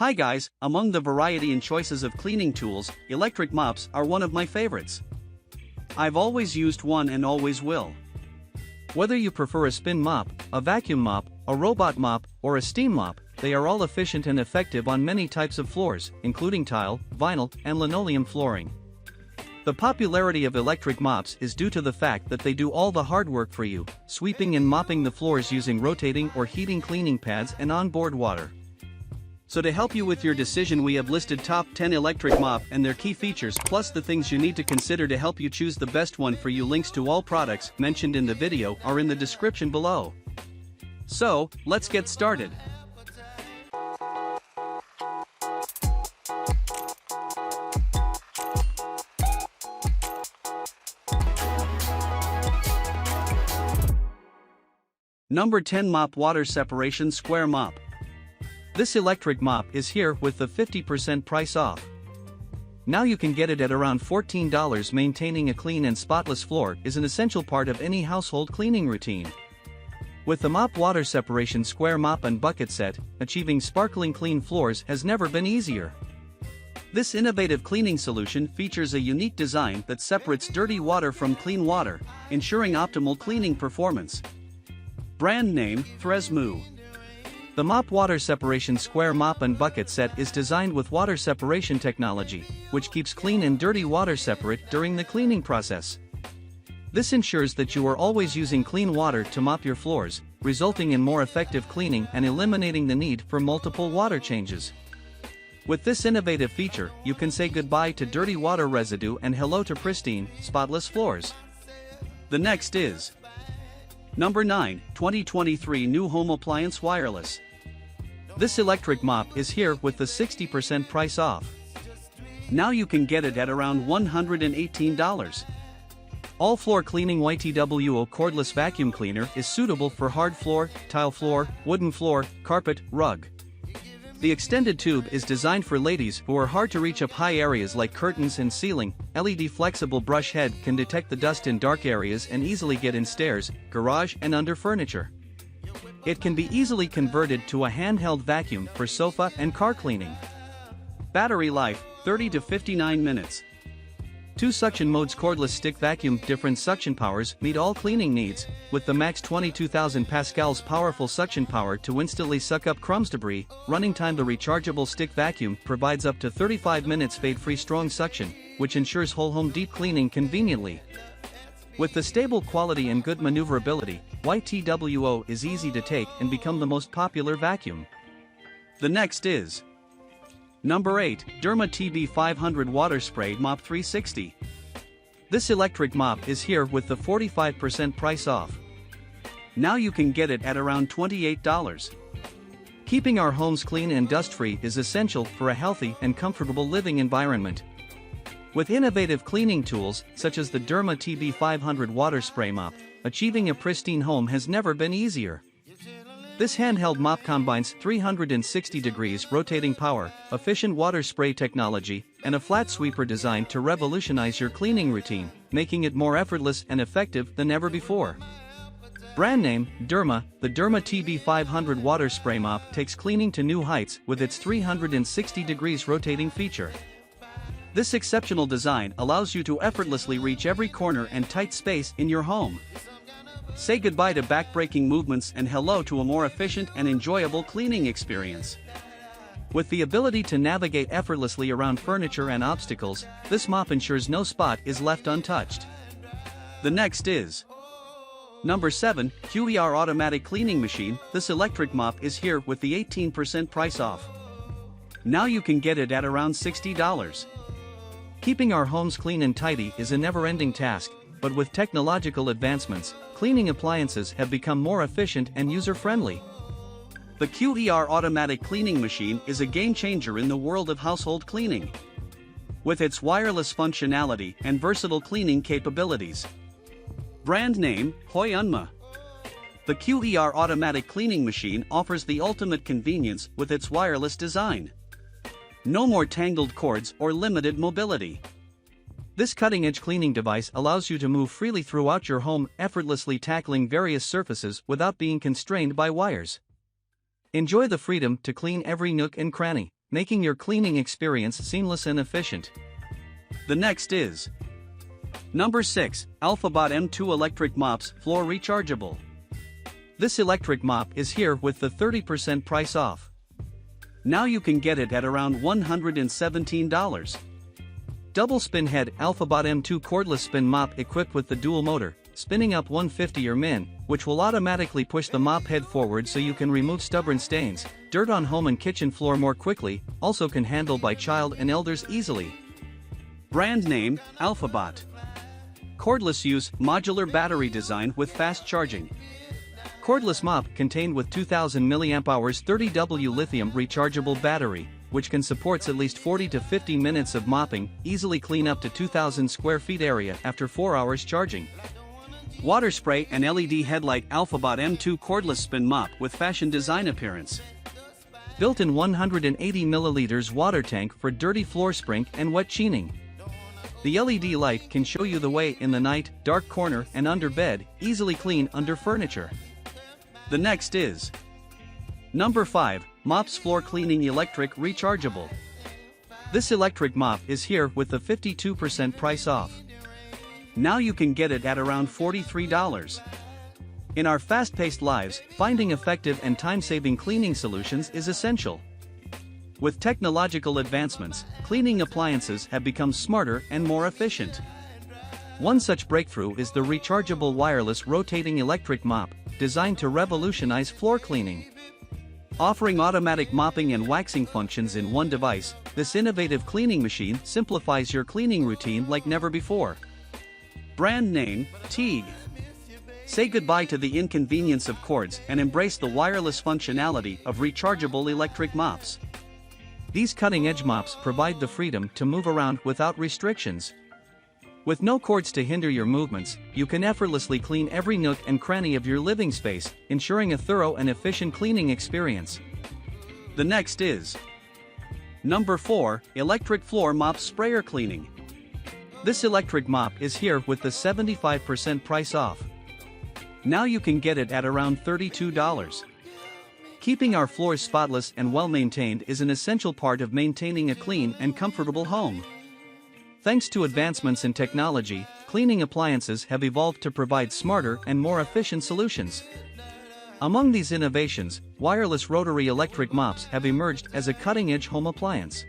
Hi guys, among the variety and choices of cleaning tools, electric mops are one of my favorites. I've always used one and always will. Whether you prefer a spin mop, a vacuum mop, a robot mop, or a steam mop, they are all efficient and effective on many types of floors, including tile, vinyl, and linoleum flooring. The popularity of electric mops is due to the fact that they do all the hard work for you, sweeping and mopping the floors using rotating or heating cleaning pads and onboard water. So to help you with your decision, we have listed top 10 electric mop and their key features, plus the things you need to consider to help you choose the best one for you. Links to all products mentioned in the video are in the description below. So, let's get started. Number 10, Mop Water Separation Square Mop. This electric mop is here with the 50% price off. Now you can get it at around $14. Maintaining a clean and spotless floor is an essential part of any household cleaning routine. With the Mop Water Separation Square Mop and Bucket Set, achieving sparkling clean floors has never been easier. This innovative cleaning solution features a unique design that separates dirty water from clean water, ensuring optimal cleaning performance. Brand name, Thresmoo. The Mop Water Separation Square Mop and Bucket Set is designed with water separation technology, which keeps clean and dirty water separate during the cleaning process. This ensures that you are always using clean water to mop your floors, resulting in more effective cleaning and eliminating the need for multiple water changes. With this innovative feature, you can say goodbye to dirty water residue and hello to pristine, spotless floors. The next is Number 9, 2023 New Home Appliance Wireless. This electric mop is here with the 60% price off. Now you can get it at around $118. All floor cleaning YTWO cordless vacuum cleaner is suitable for hard floor, tile floor, wooden floor, carpet, rug. The extended tube is designed for ladies who are hard to reach up high areas like curtains and ceiling. LED flexible brush head can detect the dust in dark areas and easily get in stairs, garage, and under furniture. It can be easily converted to a handheld vacuum for sofa and car cleaning. Battery life, 30 to 59 minutes. 2 suction modes. Cordless stick vacuum. Different suction powers meet all cleaning needs, with the max 22,000 pascals powerful suction power to instantly suck up crumbs debris. Running time. The rechargeable stick vacuum provides up to 35 minutes fade-free strong suction, which ensures whole home deep cleaning conveniently. With the stable quality and good maneuverability, YTWO is easy to take and become the most popular vacuum. The next is Number 8, Deerma TB500 Water Spray Mop 360. This electric mop is here with the 45% price off. Now you can get it at around $28. Keeping our homes clean and dust-free is essential for a healthy and comfortable living environment. With innovative cleaning tools, such as the Deerma TB500 Water Spray Mop, achieving a pristine home has never been easier. This handheld mop combines 360 degrees rotating power, efficient water spray technology, and a flat sweeper designed to revolutionize your cleaning routine, making it more effortless and effective than ever before. Brand name, Deerma. The Deerma TB500 Water Spray Mop takes cleaning to new heights with its 360 degrees rotating feature. This exceptional design allows you to effortlessly reach every corner and tight space in your home. Say goodbye to backbreaking movements and hello to a more efficient and enjoyable cleaning experience. With the ability to navigate effortlessly around furniture and obstacles, this mop ensures no spot is left untouched. The next is Number 7, QER Automatic Cleaning Machine. This electric mop is here with the 18% price off. Now you can get it at around $60. Keeping our homes clean and tidy is a never-ending task, but with technological advancements, cleaning appliances have become more efficient and user-friendly. The QER Automatic Cleaning Machine is a game-changer in the world of household cleaning. With its wireless functionality and versatile cleaning capabilities. Brand name, Hyunma. The QER Automatic Cleaning Machine offers the ultimate convenience with its wireless design. No more tangled cords or limited mobility. This cutting-edge cleaning device allows you to move freely throughout your home, effortlessly tackling various surfaces without being constrained by wires. Enjoy the freedom to clean every nook and cranny, making your cleaning experience seamless and efficient. The next is Number 6, AlfaBot M2 Electric Mops Floor Rechargeable. This electric mop is here with the 30% price off. Now you can get it at around $117. Double spin head AlfaBot M2 cordless spin mop equipped with the dual motor, spinning up 150 or min, which will automatically push the mop head forward so you can remove stubborn stains, dirt on home and kitchen floor more quickly, also can handle by child and elders easily. Brand name, AlfaBot. Cordless use, modular battery design with fast charging. Cordless mop contained with 2000 mAh 30W lithium rechargeable battery, which can supports at least 40 to 50 minutes of mopping, easily clean up to 2000 square feet area after 4 hours charging. Water spray and LED headlight AlfaBot M2 cordless spin mop with fashion design appearance. Built-in 180 milliliters water tank for dirty floor sprink and wet cleaning. The LED light can show you the way in the night, dark corner and under bed, easily clean under furniture. The next is Number 5, Mops Floor Cleaning Electric Rechargeable. This electric mop is here with the 52% price off. Now you can get it at around $43. In our fast-paced lives, finding effective and time-saving cleaning solutions is essential. With technological advancements, cleaning appliances have become smarter and more efficient. One such breakthrough is the rechargeable wireless rotating electric mop, designed to revolutionize floor cleaning. Offering automatic mopping and waxing functions in one device, this innovative cleaning machine simplifies your cleaning routine like never before. Brand name, Teague. Say goodbye to the inconvenience of cords and embrace the wireless functionality of rechargeable electric mops. These cutting-edge mops provide the freedom to move around without restrictions. With no cords to hinder your movements, you can effortlessly clean every nook and cranny of your living space, ensuring a thorough and efficient cleaning experience. The next is Number 4, Electric Floor Mop Sprayer Cleaning. This electric mop is here with the 75% price off. Now you can get it at around $32. Keeping our floors spotless and well-maintained is an essential part of maintaining a clean and comfortable home. Thanks to advancements in technology, cleaning appliances have evolved to provide smarter and more efficient solutions. Among these innovations, wireless rotary electric mops have emerged as a cutting-edge home appliance.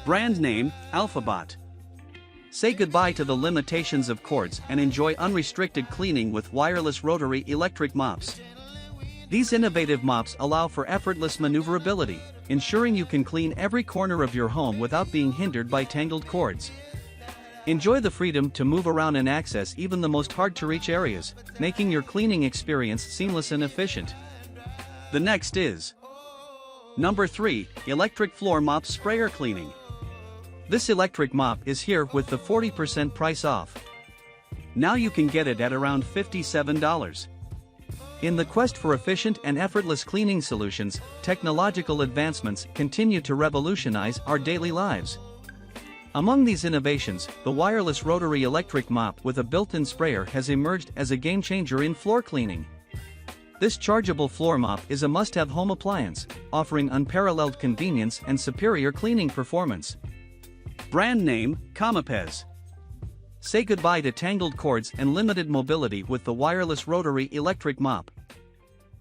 Brand name, AlfaBot. Say goodbye to the limitations of cords and enjoy unrestricted cleaning with wireless rotary electric mops. These innovative mops allow for effortless maneuverability, ensuring you can clean every corner of your home without being hindered by tangled cords. Enjoy the freedom to move around and access even the most hard-to-reach areas, making your cleaning experience seamless and efficient. The next is Number 3, Electric Floor Mop Sprayer Cleaning. This electric mop is here with the 40% price off. Now you can get it at around $57. In the quest for efficient and effortless cleaning solutions, technological advancements continue to revolutionize our daily lives. Among these innovations, the wireless rotary electric mop with a built-in sprayer has emerged as a game-changer in floor cleaning. This chargeable floor mop is a must-have home appliance, offering unparalleled convenience and superior cleaning performance. Brand name, Comapez. Say goodbye to tangled cords and limited mobility with the wireless rotary electric mop.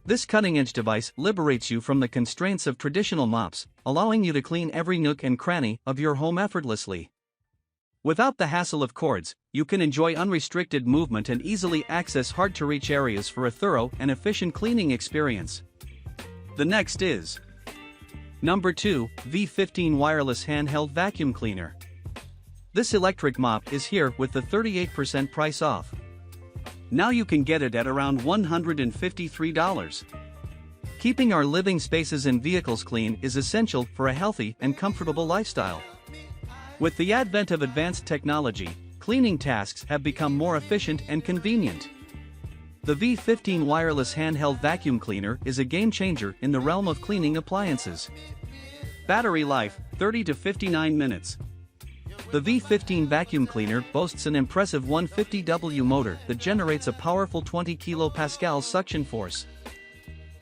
This cutting-edge device liberates you from the constraints of traditional mops, allowing you to clean every nook and cranny of your home effortlessly. Without the hassle of cords, you can enjoy unrestricted movement and easily access hard-to-reach areas for a thorough and efficient cleaning experience. The next is Number 2, V15 Wireless Handheld Vacuum Cleaner. This electric mop is here with the 38% price off. Now you can get it at around $153. Keeping our living spaces and vehicles clean is essential for a healthy and comfortable lifestyle. With the advent of advanced technology, cleaning tasks have become more efficient and convenient. The V15 Wireless Handheld Vacuum Cleaner is a game-changer in the realm of cleaning appliances. Battery life, 30 to 59 minutes. The V15 vacuum cleaner boasts an impressive 150W motor that generates a powerful 20 kPa suction force.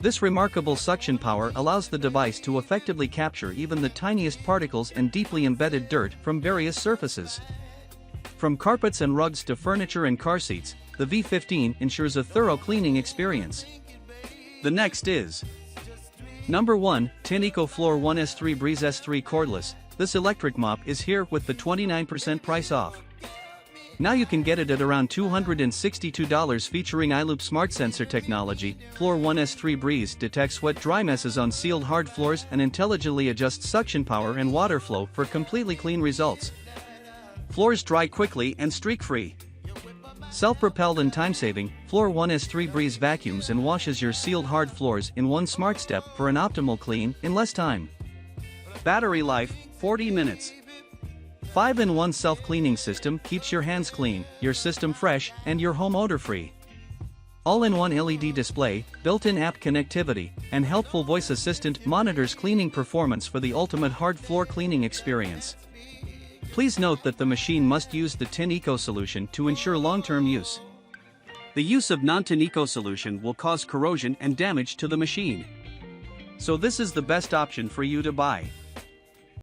This remarkable suction power allows the device to effectively capture even the tiniest particles and deeply embedded dirt from various surfaces. From carpets and rugs to furniture and car seats, the V15 ensures a thorough cleaning experience. The next is Number 1, Tineco Floor 1 S3 Breeze S3 Cordless. This electric mop is here with the 29% price off. Now you can get it at around $262 featuring iLoop Smart Sensor technology. Floor 1 S3 Breeze detects wet dry messes on sealed hard floors and intelligently adjusts suction power and water flow for completely clean results. Floors dry quickly and streak-free. Self-propelled and time-saving, Floor 1 S3 Breeze vacuums and washes your sealed hard floors in one smart step for an optimal clean in less time. Battery life, 40 minutes. 5-in-1 self-cleaning system keeps your hands clean, your system fresh, and your home odor-free. All-in-one LED display, built-in app connectivity, and helpful voice assistant monitors cleaning performance for the ultimate hard floor cleaning experience. Please note that the machine must use the Tineco solution to ensure long-term use. The use of non-Tineco solution will cause corrosion and damage to the machine. So this is the best option for you to buy.